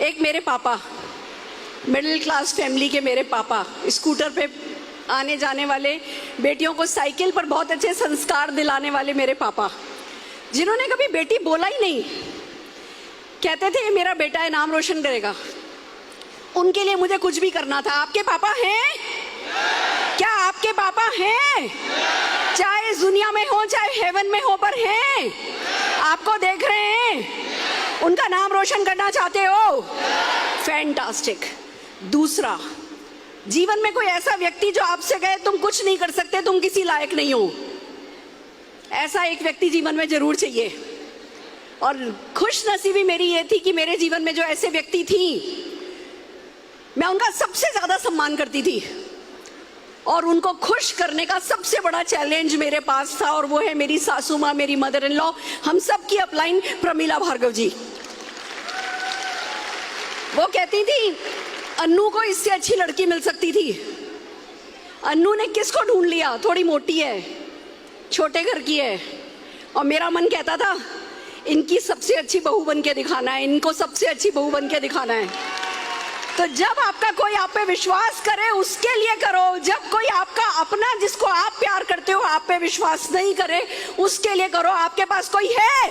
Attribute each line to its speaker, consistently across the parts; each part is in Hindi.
Speaker 1: एक मेरे पापा, मिडिल क्लास फैमिली के मेरे पापा, स्कूटर पे आने जाने वाले, बेटियों को साइकिल पर बहुत अच्छे संस्कार दिलाने वाले मेरे पापा, जिन्होंने कभी बेटी बोला ही नहीं, कहते थे मेरा बेटा है, नाम रोशन करेगा। उनके लिए मुझे कुछ भी करना था। आपके पापा हैं? क्या आपके पापा हैं? चाहे इस दुनिया में हो चाहे हेवन में हो, पर हैं? आपको देख रहे हैं? उनका नाम रोशन करना चाहते हो? फैंटास्टिक। दूसरा, जीवन में कोई ऐसा व्यक्ति जो आपसे कहे तुम कुछ नहीं कर सकते, तुम किसी लायक नहीं हो, ऐसा एक व्यक्ति जीवन में जरूर चाहिए। और खुश नसीबी मेरी ये थी कि मेरे जीवन में जो ऐसे व्यक्ति थी, मैं उनका सबसे ज्यादा सम्मान करती थी और उनको खुश करने का सबसे बड़ा चैलेंज मेरे पास था, और वो है मेरी सासू माँ, मेरी मदर इन लॉ, हम सब की अपलाइन प्रमीला भार्गव जी। वो कहती थी अन्नू को इससे अच्छी लड़की मिल सकती थी। अन्नू ने किसको ढूंढ लिया? थोड़ी मोटी है, छोटे घर की है, और मेरा मन कहता था इनकी सबसे अच्छी बहू बन के दिखाना है, इनको सबसे अच्छी बहू बन के दिखाना है। तो जब आपका कोई आप पे विश्वास करे उसके लिए करो, जब कोई आपका अपना जिसको आप प्यार करते हो आप पे विश्वास नहीं करे उसके लिए करो। आपके पास कोई है?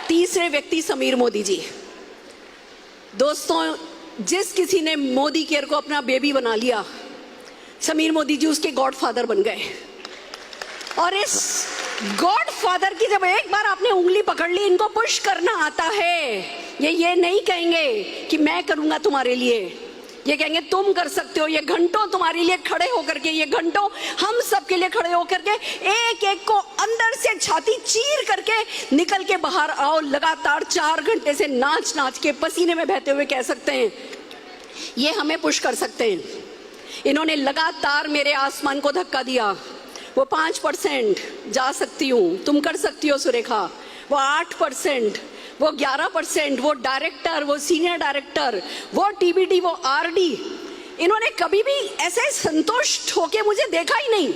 Speaker 1: तीसरे व्यक्ति समीर मोदी जी। दोस्तों, जिस किसी ने मोदी केयर को अपना बेबी बना लिया, समीर मोदी जी उसके गॉडफादर बन गए। और इस गॉडफादर की जब एक बार आपने उंगली पकड़ ली, इनको पुश करना आता है। ये नहीं कहेंगे कि मैं करूंगा तुम्हारे लिए, ये कहेंगे तुम कर सकते हो। ये घंटों तुम्हारे लिए खड़े होकर के, ये घंटों हम सबके लिए खड़े होकर के, एक एक को अंदर से छाती चीर करके निकल के बाहर आओ। लगातार 4 घंटे से नाच नाच के पसीने में बहते हुए कह सकते हैं ये हमें पुश कर सकते हैं। इन्होंने लगातार मेरे आसमान को धक्का दिया। वो 5% जा सकती हूँ, तुम कर सकती हो सुरेखा, वो 8%, वो 11%, वो डायरेक्टर, वो सीनियर डायरेक्टर, वो टीबीटी, वो आरडी। इन्होंने कभी भी ऐसे संतुष्ट होके मुझे देखा ही नहीं।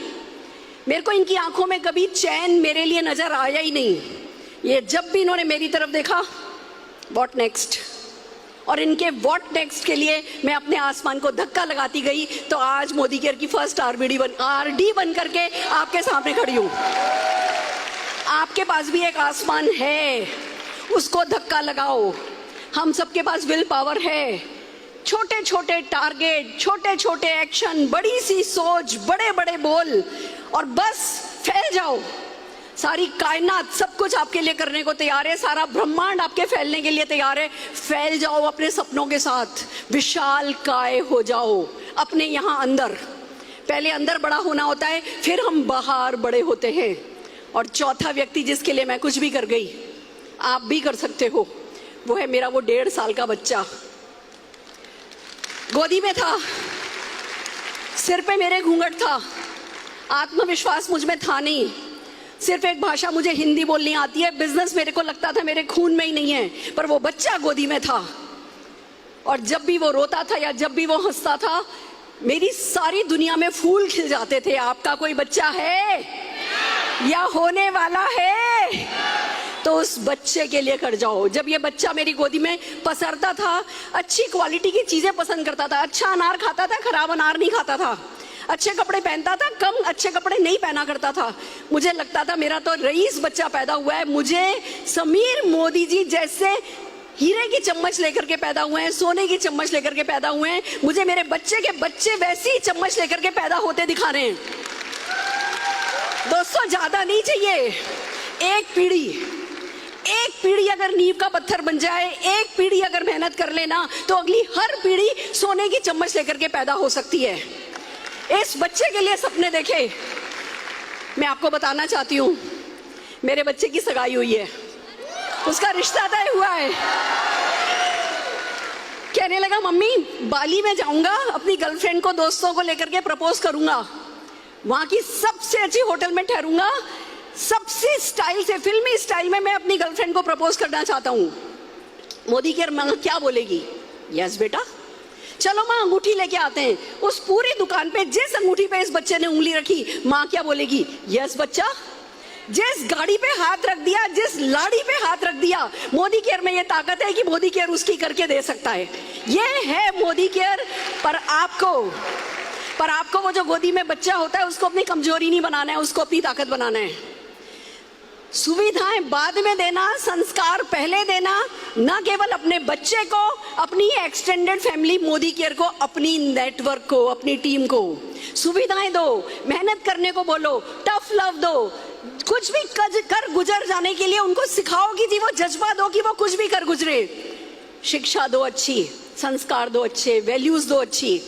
Speaker 1: मेरे को इनकी आंखों में कभी चैन मेरे लिए नजर आया ही नहीं। ये जब भी इन्होंने मेरी तरफ देखा, व्हाट नेक्स्ट, और इनके व्हाट नेक्स्ट के लिए मैं अपने आसमान को धक्का लगाती गई। तो आज मोदी केयर की फर्स्ट आरडी बन करके आपके सामने खड़ी हूं। आपके पास भी एक आसमान है, उसको धक्का लगाओ। हम सबके पास विल पावर है। छोटे छोटे टारगेट, छोटे छोटे एक्शन, बड़ी सी सोच, बड़े बड़े बोल, और बस फैल जाओ। सारी कायनात सब कुछ आपके लिए करने को तैयार है, सारा ब्रह्मांड आपके फैलने के लिए तैयार है। फैल जाओ अपने सपनों के साथ, विशाल काय हो जाओ अपने यहाँ अंदर। पहले अंदर बड़ा होना होता है, फिर हम बाहर बड़े होते हैं। और चौथा व्यक्ति जिसके लिए मैं कुछ भी कर गई, आप भी कर सकते हो, वो है मेरा वो 1.5 साल का बच्चा। गोदी में था, सिर पे मेरे घूंघट था, आत्मविश्वास मुझ में था नहीं। सिर्फ एक भाषा मुझे हिंदी बोलनी आती है, बिजनेस मेरे को लगता था मेरे खून में ही नहीं है, पर वो बच्चा गोदी में था। और जब भी वो रोता था या जब भी वो हंसता था, मेरी सारी दुनिया में फूल खिल जाते थे। आपका कोई बच्चा है या होने वाला है? तो उस बच्चे के लिए कर जाओ। जब ये बच्चा मेरी गोदी में पसरता था, अच्छी क्वालिटी की चीजें पसंद करता था, अच्छा अनार खाता था, खराब अनार नहीं खाता था, अच्छे कपड़े पहनता था, कम अच्छे कपड़े नहीं पहना करता था। मुझे लगता था मेरा तो रईस बच्चा पैदा हुआ है। मुझे समीर मोदी जी जैसे हीरे की चम्मच लेकर के पैदा हुए हैं, सोने की चम्मच लेकर के पैदा हुए हैं। मुझे मेरे बच्चे के बच्चे वैसी चम्मच लेकर के पैदा होते दिखा रहे हैं। दोस्तों, ज्यादा नहीं चाहिए, एक पीढ़ी अगर नींव का पत्थर बन जाए, एक पीढ़ी अगर मेहनत कर लेना, तो अगली हर पीढ़ी सोने की चम्मच लेकर के पैदा हो सकती है। इस बच्चे के लिए सपने देखे। मैं आपको बताना चाहती हूँ, मेरे बच्चे की सगाई हुई है, उसका रिश्ता तय हुआ है। कहने लगा मम्मी बाली में जाऊंगा, अपनी गर्लफ्रेंड को दोस्तों को लेकर के प्रपोज करूंगा, वहां की सबसे अच्छी होटल में ठहरूंगा, सबसे स्टाइल से, फिल्मी स्टाइल में मैं अपनी गर्लफ्रेंड को प्रपोज करना चाहता हूँ। मोदी केयर माँ क्या बोलेगी? यस बेटा, चलो माँ अंगूठी लेके आते हैं। उस पूरी दुकान पे जिस अंगूठी पे इस बच्चे ने उंगली रखी, माँ क्या बोलेगी? यस बच्चा, जिस गाड़ी पे हाथ रख दिया, जिस लाड़ी पे हाथ रख दिया, मोदी केयर में ये ताकत है कि मोदी केयर उसकी करके दे सकता है। ये है मोदी केयर। पर आपको वो जो गोदी में बच्चा होता है उसको अपनी कमजोरी नहीं बनाना है, उसको अपनी ताकत बनाना है। सुविधाएं बाद में देना, संस्कार पहले देना, ना केवल अपने बच्चे को, अपनी एक्सटेंडेड फैमिली मोदी केयर को, अपनी नेटवर्क को, अपनी टीम को सुविधाएं दो, मेहनत करने को बोलो, टफ लव दो, कुछ भी कर गुजर जाने के लिए उनको सिखाओ कि वो जज्बा दो कि वो कुछ भी कर गुजरे। शिक्षा दो अच्छी, संस्कार दो अच्छे, वैल्यूज दो अच्छी,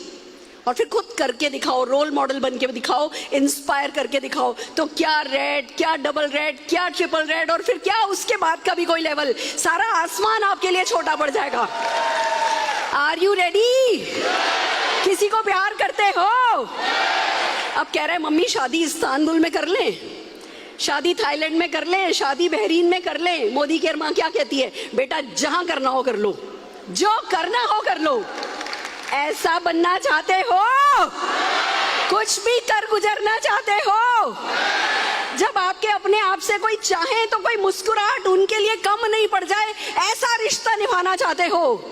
Speaker 1: और फिर खुद करके दिखाओ, रोल मॉडल बन के दिखाओ, इंस्पायर करके दिखाओ। तो क्या रेड, क्या डबल रेड, क्या ट्रिपल रेड, और फिर क्या उसके बाद का भी कोई लेवल, सारा आसमान आपके लिए छोटा पड़ जाएगा। Are you ready? किसी को प्यार करते हो? अब कह रहे हैं मम्मी शादी इस्तांबुल में कर लें, शादी थाईलैंड में कर लें, शादी बहरीन में कर लें। मोदी केयर माँ क्या कहती है? बेटा जहां करना हो कर लो, जो करना हो कर लो। ऐसा बनना चाहते हो? कुछ भी कर गुजरना चाहते हो? जब आपके अपने आप से कोई चाहे तो कोई मुस्कुराहट उनके लिए कम नहीं पड़ जाए, ऐसा रिश्ता निभाना चाहते हो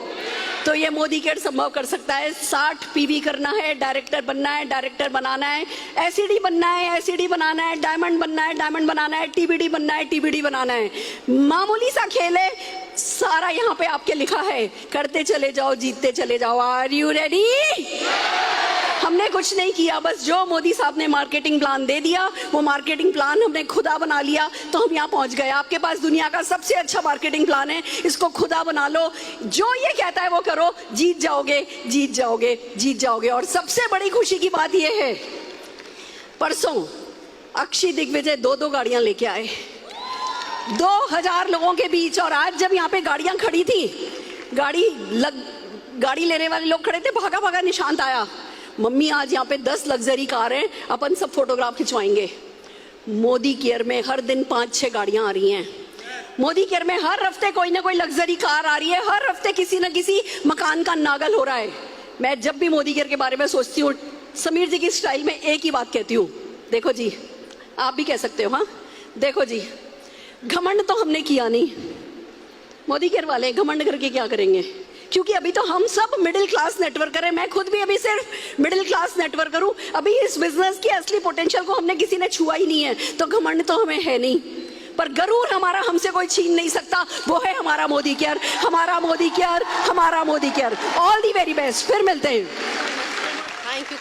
Speaker 1: तो ये मोदी केयर संभव कर सकता है। 60 पीवी करना है, डायरेक्टर बनना है, डायरेक्टर बनाना है, एसीडी बनना है, एसीडी बनाना है, डायमंड बनना है, डायमंड बनाना है, टीबीडी बनना है, टीबीडी बनाना है। मामूली सा खेल है, सारा यहाँ पे आपके लिखा है, करते चले जाओ, जीतते चले जाओ। Are you ready? हमने कुछ नहीं किया, बस जो मोदी साहब ने मार्केटिंग प्लान दे दिया वो मार्केटिंग प्लान हमने खुदा बना लिया तो हम यहाँ पहुंच गए। आपके पास दुनिया का सबसे अच्छा मार्केटिंग प्लान है, इसको खुदा बना लो, जो ये कहता है वो करो, जीत जाओगे, जीत जाओगे, जीत जाओगे। और सबसे बड़ी खुशी की बात ये है, परसों अक्षय दिग्विजय 2-2 गाड़ियां लेके आए 2000 लोगों के बीच। और आज जब यहाँ पे गाड़ियां खड़ी थी, गाड़ी लेने वाले लोग खड़े थे, भागा भागा निशांत आया, मम्मी आज यहाँ पे 10 लग्जरी कार हैं, अपन सब फोटोग्राफ खिंचवाएंगे। मोदी केयर में हर दिन 5-6 गाड़ियां आ रही हैं। मोदी केयर में हर हफ्ते कोई ना कोई लग्जरी कार आ रही है, हर हफ्ते किसी ना किसी मकान का नागल हो रहा है। मैं जब भी मोदी केयर के बारे में सोचती हूँ, समीर जी की स्टाइल में एक ही बात कहती हूँ, देखो जी, आप भी कह सकते हो, हाँ देखो जी, घमंड तो हमने किया नहीं, मोदी केयर वाले घमंड करके क्या करेंगे, क्योंकि अभी तो हम सब मिडिल क्लास नेटवर्कर हैं। मैं खुद भी अभी सिर्फ मिडिल क्लास नेटवर्कर हूं। अभी इस बिजनेस की असली पोटेंशियल को हमने किसी ने छुआ ही नहीं है, तो घमंड तो हमें है नहीं, पर गरूर हमारा हमसे कोई छीन नहीं सकता। वो है हमारा मोदी केयर, हमारा मोदी केयर, हमारा Modi care. All the very best, फिर मिलते हैं। Thank you.